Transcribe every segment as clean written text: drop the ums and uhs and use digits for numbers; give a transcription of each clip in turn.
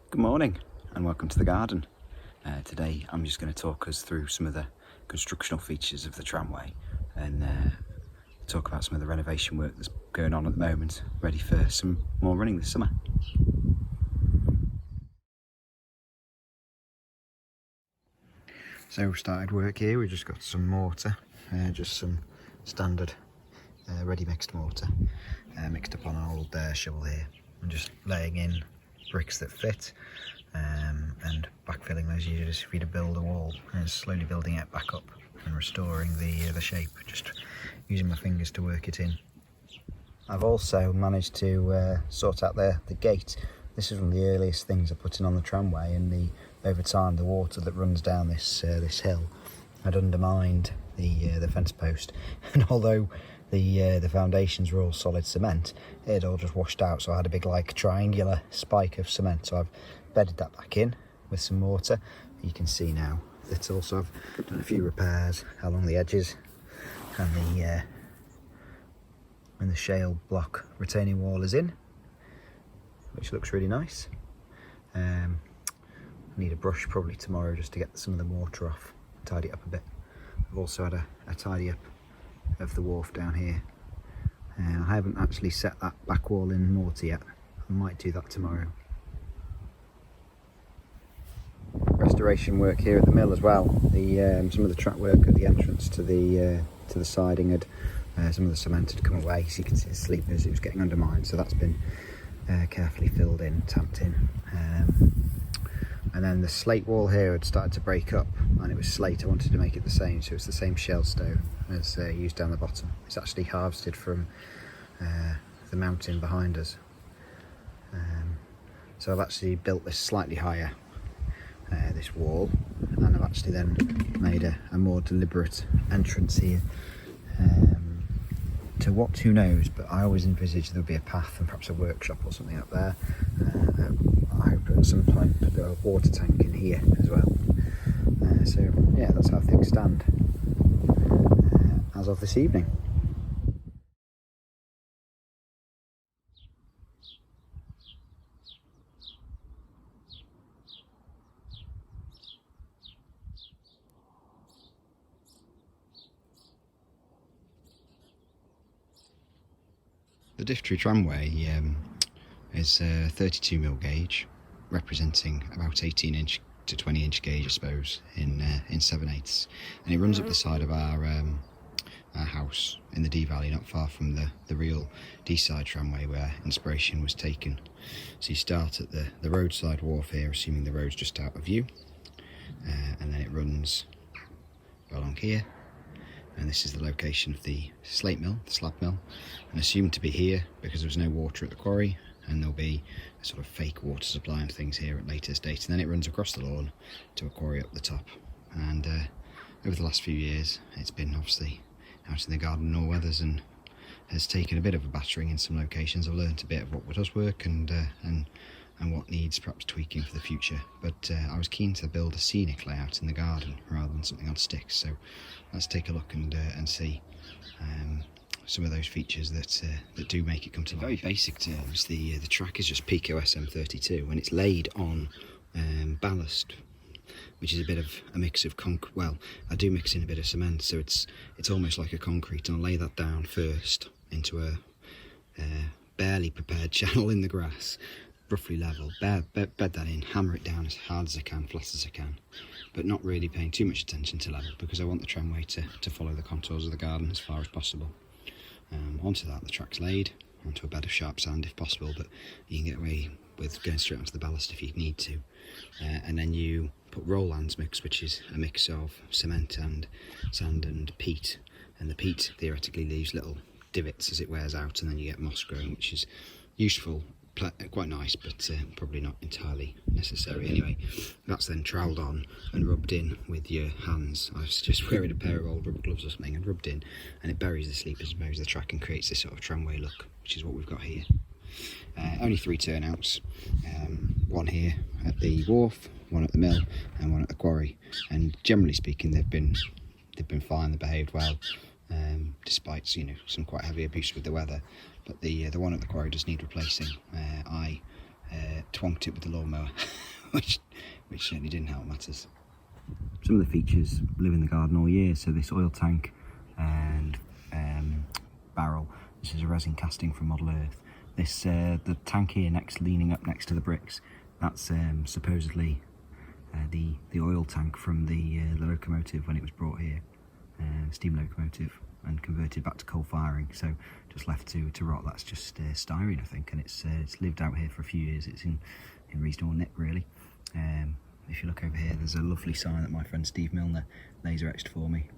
Good morning and welcome to the garden. Today I'm just going to talk us through some of the constructional features of the tramway and talk about some of the renovation work that's going on at the moment, ready for some more running this summer. So we started work here. We just got some mortar, just some standard ready mixed mortar, mixed up on an old shovel here, and just laying in bricks that fit, and backfilling those usually for you to build a wall, and slowly building it back up and restoring the shape, just using my fingers to work it in. I've also managed to sort out the gate. This is one of the earliest things I put in on the tramway, and over time the water that runs down this hill had undermined the fence post, and although the foundations were all solid cement, it had all just washed out, so I had a big triangular spike of cement. So I've bedded that back in with some mortar. You can see now that also I've done a few repairs along the edges, and the shale block retaining wall is in, which looks really nice. I need a brush probably tomorrow just to get some of the mortar off, tidy it up a bit. I've also had a tidy up of the wharf down here. I haven't actually set that back wall in mortar yet. I might do that tomorrow. Restoration work here at the mill as well. Some of the track work at the entrance to the siding had some of the cement had come away, so you can see the sleepers, it was getting undermined, so that's been carefully filled in, tamped in. And then the slate wall here had started to break up, and it was slate. I wanted to make it the same, so it's the same shell stone as used down the bottom. It's actually harvested from the mountain behind us. So I've actually built this slightly higher, this wall, and I've actually then made a more deliberate entrance here to what, who knows, but I always envisaged there would be a path and perhaps a workshop or something up there. I hope at some point put a water tank in here as well. So yeah, that's how things stand as of this evening. The Dyfrdwy Tramway is a 32mm gauge, representing about 18-inch to 20-inch gauge, I suppose, in 7/8, and it runs up the side of our house in the Dee Valley, not far from the real Deeside tramway where inspiration was taken. So you start at the roadside wharf here, assuming the road's just out of view, and then it runs along here. And this is the location of the slate mill, the slab mill, and assumed to be here because there was no water at the quarry, and there'll be a sort of fake water supply and things here at later date. And then it runs across the lawn to a quarry up the top. And over the last few years, it's been obviously out in the garden in all weathers and has taken a bit of a battering in some locations. I've learned a bit of what does work and what needs perhaps tweaking for the future, but I was keen to build a scenic layout in the garden rather than something on sticks. So let's take a look and see some of those features that do make it come to life. Very basic terms, the track is just Pico SM32, and it's laid on ballast, which is a bit of a mix of well, I do mix in a bit of cement, so it's almost like a concrete, and I'll lay that down first into a barely prepared channel in the grass, roughly level, bed that in, hammer it down as hard as I can, flat as I can, but not really paying too much attention to level because I want the tramway to follow the contours of the garden as far as possible. Onto that, the track's laid onto a bed of sharp sand if possible, but you can get away with going straight onto the ballast if you need to. And then you put Roland's mix, which is a mix of cement and sand and peat, and the peat theoretically leaves little divots as it wears out, and then you get moss growing, which is useful, quite nice, but probably not entirely necessary. Anyway, that's then trowelled on and rubbed in with your hands. I was just wearing a pair of old rubber gloves or something and rubbed in, and it buries the sleepers, buries the track, and creates this sort of tramway look, which is what we've got here. Only 3 turnouts, one here at the wharf, one at the mill, and one at the quarry. And generally speaking, they've been fine. They behaved well, despite some quite heavy abuse with the weather. But the one at the quarry does need replacing. I twonked it with the lawnmower, which certainly didn't help matters. Some of the features live in the garden all year, so this oil tank and barrel, this is a resin casting from Model Earth. This the tank here leaning up next to the bricks, that's supposedly the oil tank from the locomotive when it was brought here, steam locomotive, and converted back to coal firing, so just left to rot. That's just styrene, I think, and it's lived out here for a few years. It's in reasonable nick, really. If you look over here, there's a lovely sign that my friend Steve Milner laser etched for me.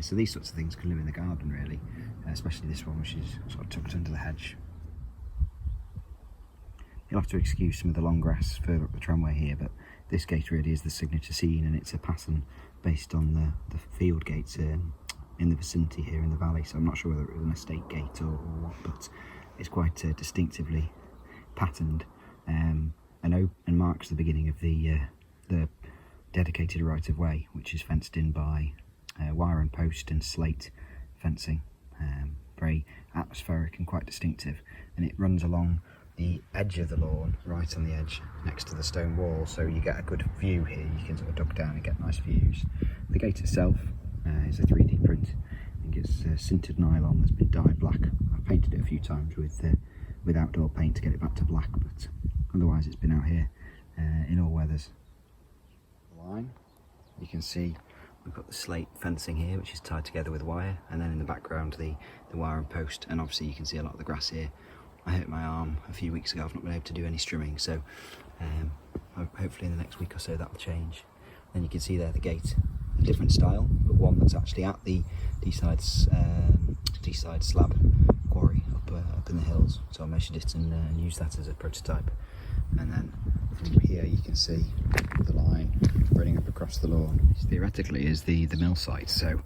So these sorts of things can live in the garden, really, especially this one, which is sort of tucked under the hedge. You'll have to excuse some of the long grass further up the tramway here, but this gate really is the signature scene, and it's a pattern based on the field gates in the vicinity here in the valley. So I'm not sure whether it was an estate gate or what, but it's quite distinctively patterned, and marks the beginning of the dedicated right of way, which is fenced in by wire and post and slate fencing, very atmospheric and quite distinctive, and it runs along the edge of the lawn, right on the edge next to the stone wall, so you get a good view here. You can sort of duck down and get nice views. The gate itself is a 3D print. I think it's sintered nylon that's been dyed black. I've painted it a few times with outdoor paint to get it back to black, but otherwise it's been out here in all weathers. The line, you can see we've got the slate fencing here, which is tied together with wire, and then in the background the wire and post, and obviously you can see a lot of the grass here. I hurt my arm a few weeks ago. I've not been able to do any trimming, so hopefully in the next week or so that will change. Then you can see there the gate, a different style, but one that's actually at the Deeside slab quarry up in the hills. So I measured it and used that as a prototype. And then from here you can see the line running up across the lawn. This theoretically is the mill site, so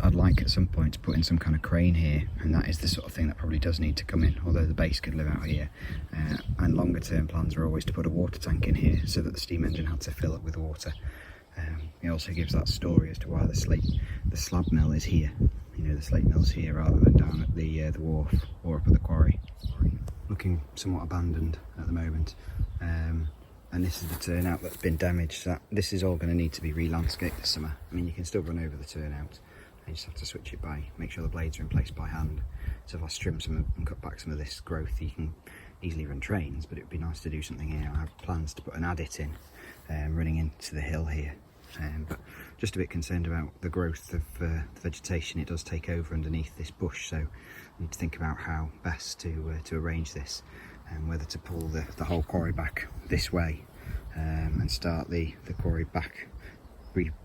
I'd like at some point to put in some kind of crane here, and that is the sort of thing that probably does need to come in, although the base could live out here. And longer term plans are always to put a water tank in here so that the steam engine had to fill up with water. It also gives that story as to why the slab mill is here. You know, the slate mill's here rather than down at the wharf or up at the quarry. Looking somewhat abandoned at the moment. And this is the turnout that's been damaged. So this is all going to need to be re-landscaped this summer. I mean, you can still run over the turnout. You just have to switch it by, make sure the blades are in place by hand. So if I trim some and cut back some of this growth, you can easily run trains, but it would be nice to do something here. I have plans to put an adit in, running into the hill here. But just a bit concerned about the growth of the vegetation. It does take over underneath this bush, so I need to think about how best to arrange this, and whether to pull the whole quarry back this way and start the quarry back,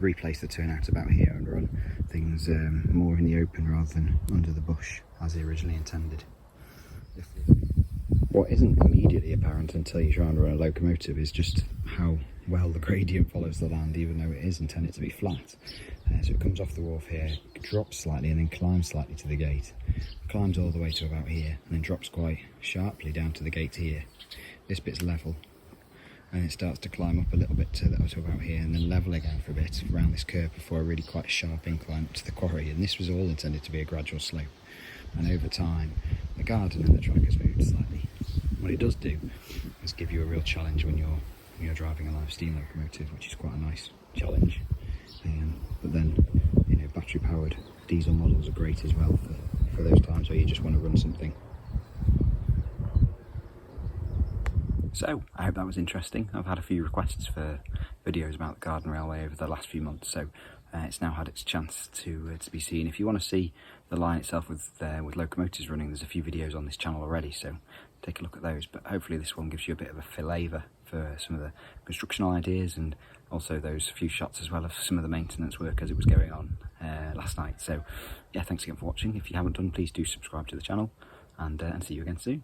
replace the turnout about here, and run things more in the open rather than under the bush as originally intended. What isn't immediately apparent until you try and run a locomotive is just how well the gradient follows the land, even though it is intended to be flat. So it comes off the wharf here, drops slightly, and then climbs slightly to the gate. Climbs all the way to about here, and then drops quite sharply down to the gate here. This bit's level, and it starts to climb up a little bit to about here, and then level again for a bit around this curve before a really quite sharp incline up to the quarry. And this was all intended to be a gradual slope, and over time the garden and the track has moved slightly. What it does do is give you a real challenge when you're driving a live steam locomotive, which is quite a nice challenge. But then, you know, battery powered diesel models are great as well for those times where you just want to run something. So I hope that was interesting. I've had a few requests for videos about the Garden Railway over the last few months, so it's now had its chance to be seen. If you want to see the line itself with locomotives running, there's a few videos on this channel already, so take a look at those. But hopefully this one gives you a bit of a flavour for some of the constructional ideas, and also those few shots as well of some of the maintenance work as it was going on last night. So yeah, thanks again for watching. If you haven't done, please do subscribe to the channel, and see you again soon.